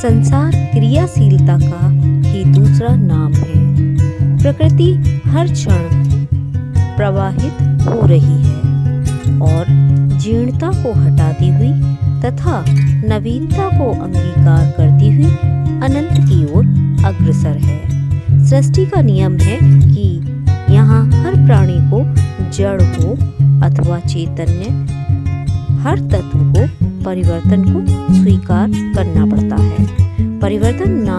संसार क्रियाशीलता का ही दूसरा नाम है। प्रकृति हर क्षण प्रवाहित हो रही है और जीर्णता को हटाती हुई तथा नवीनता को अंगीकार करती हुई अनंत की ओर अग्रसर है। सृष्टि का नियम है कि यहाँ हर प्राणी को, जड़ को अथवा चैतन्य, हर तत्व को परिवर्तन को स्वीकार करना पड़ता है। परिवर्तन ना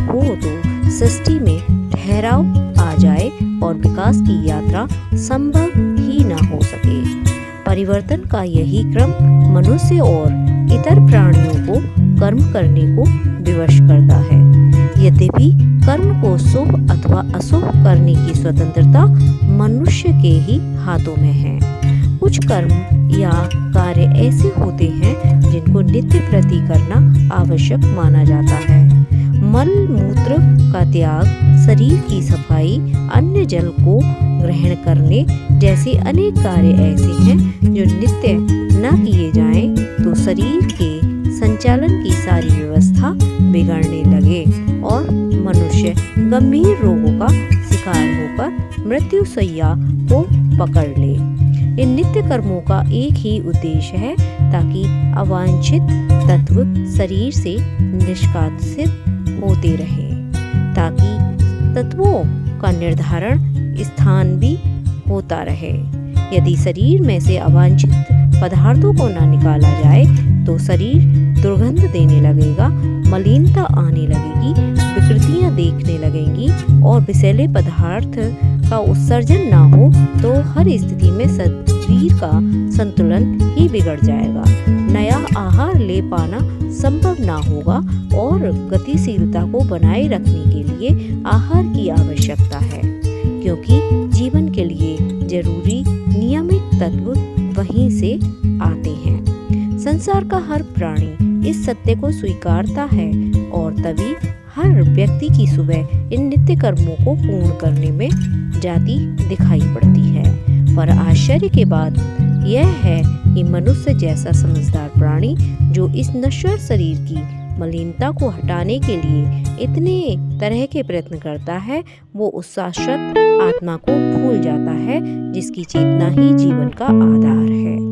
हो तो सृष्टि में ठहराव आ जाए और विकास की यात्रा संभव ही ना हो सके। परिवर्तन का यही क्रम मनुष्य और इतर प्राणियों को कर्म करने को विवश करता है। यद्यपि कर्म को शुभ अथवा अशुभ करने की स्वतंत्रता मनुष्य के ही हाथों में है। कुछ कर्म या कार्य ऐसे होते हैं जिनको नित्य प्रति करना आवश्यक माना जाता है। मल मूत्र का त्याग, शरीर की सफाई, अन्य जल को ग्रहण करने जैसे अनेक कार्य ऐसे हैं जो नित्य न किए जाएं तो शरीर के संचालन की सारी व्यवस्था बिगड़ने लगे और मनुष्य गंभीर रोगों का शिकार होकर मृत्यु शैया को पकड़ ले। इन नित्य कर्मों का एक ही उद्देश्य है ताकि अवांछित तत्व शरीर से निष्कासित होते रहें, ताकि तत्वों का निर्धारण स्थान भी होता रहे। यदि शरीर में से अवांछित पदार्थों को न निकाला जाए तो शरीर दुर्गंध देने लगेगा, मलिनता आने लगेगी, विकृतियां देखने लगेंगी और विषैले पदार्थ का उत्सर्जन ना हो तो हर स्थिति में शरीर का संतुलन ही बिगड़ जाएगा। नया आहार ले पाना संभव ना होगा और गतिशीलता को बनाए रखने के लिए आहार की आवश्यकता है, क्योंकि जीवन के लिए जरूरी नियमित तत्व वहीं से आते हैं। संसार का हर प्राणी इस सत्य को स्वीकारता है और तभी हर व्यक्ति की सुबह इन नित्य कर्मों को पूर्ण करने में जाती दिखाई पड़ती है। पर आश्चर्य की बात यह है कि मनुष्य जैसा समझदार प्राणी जो इस नश्वर शरीर की मलिनता को हटाने के लिए इतने तरह के प्रयत्न करता है, वो उस शाश्वत आत्मा को भूल जाता है जिसकी चेतना ही जीवन का आधार है।